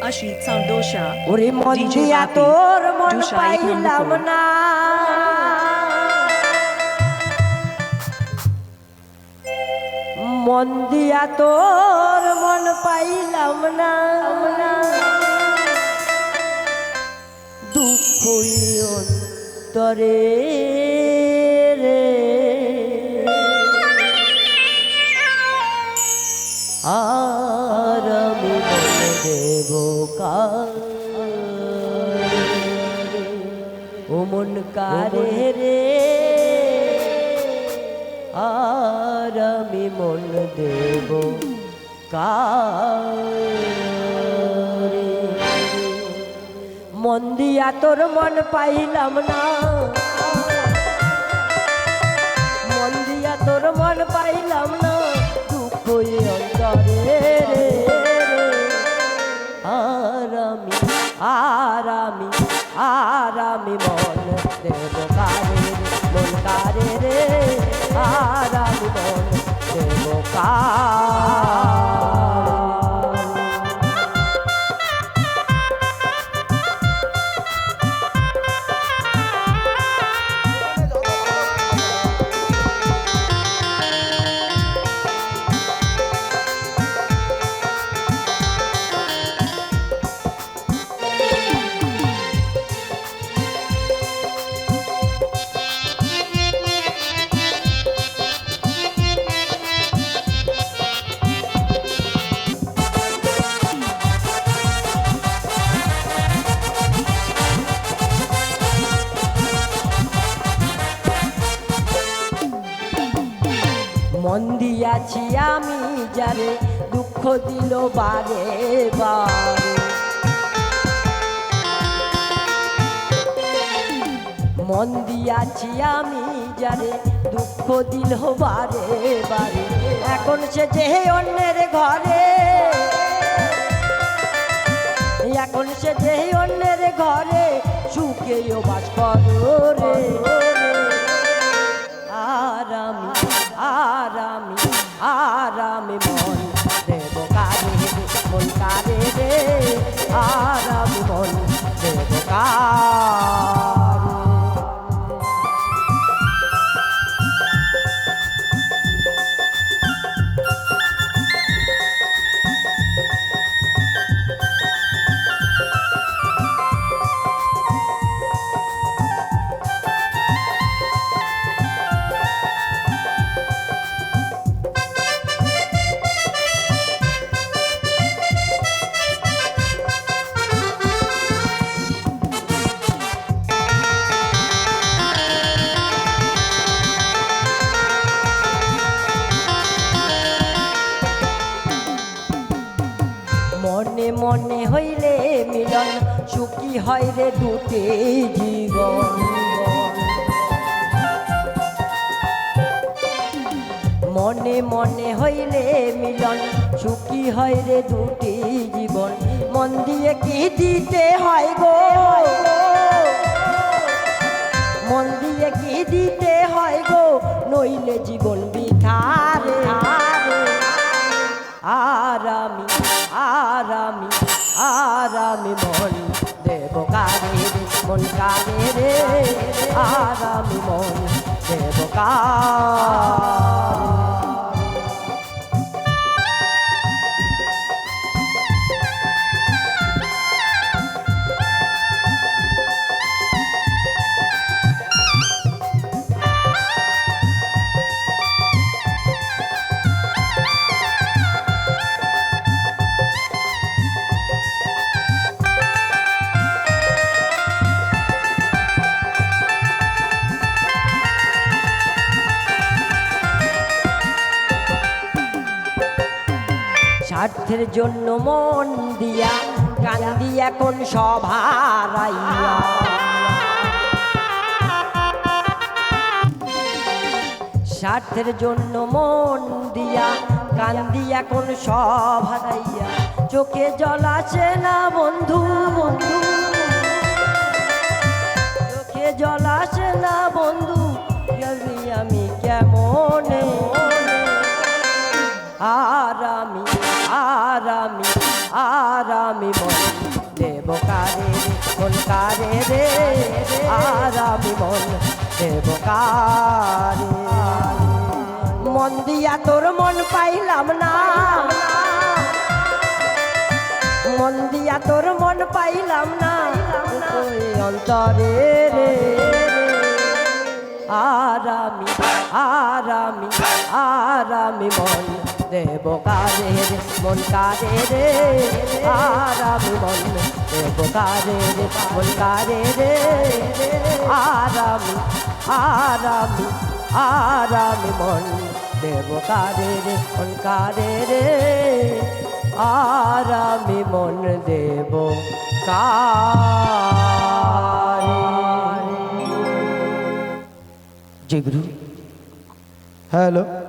Ashit Soundosha, ওরে মন DJ দিয়া Happy, তোর মন Dusha পাইলাম Iknamukul. না, মন দিয়া তোর মন পাইলাম না, দুঃখ অন্তরে রে আর আমি বলে দেব ও মন কারে রে, আর আমি মন দেব কারে। মন দিয়া তোর মন পাইলাম না, মন দিয়া তোর মন পাইলাম না, দুঃখ অন্তরে রে আর আমি মন দেব কারে রে, মন কারে রে আর আমি মন দেব কারে। মন দিয়াছি আমি যারে, দুঃখ দিল বারে বারে, মন দিয়াছি আমি যারে, দুঃখ দিল বারে বারে, এখন সে যে অন্যের ঘরে, এখন সে যে অন্যের ঘরে সুখেও বাস করে রে, আর আমি মন দেব কারে রে, মন কারে রে আর আমি মন দেব কারে। মনে মনে হইলে মিলন, সুখী হয় রে দুটি জীবন, মনে মনে হইলে মিলন, সুখী হয় রে দুটি জীবন, মন দিয়ে কি দিতে হয় গো, মন দিয়ে কি দিতে হয় গো, নইলে জীবন বৃথা রে, আর আমি মন দেব কারে রে, মন কারে রে আর আমি মন দেব কারে। স্বার্থের জন্য মন দিয়া কান্দি এখন সব হারাইয়া, স্বার্থের জন্য মন দিয়া কান্দি এখন সব হারাইয়া, চোখে জল আসে না বন্ধু, বন্ধু চোখে জল আসে না বন্ধু, আমি কেমনে আর আমি মন দেব কারে রে মন কারে রে আর আমি মন দেব কারে মন দিয়া তোর মন পাইলাম না মন দিয়া তোর মন পাইলাম না ওই অন্তরে রে আরামি মন দেব কারে রে মন কারে রে আরামি মন দেব কারে রে মন কারে রে আরামি মন দেব কারে রে মন কারে রে আরামি মন দেব কারে জয় গুরু। হ্যালো।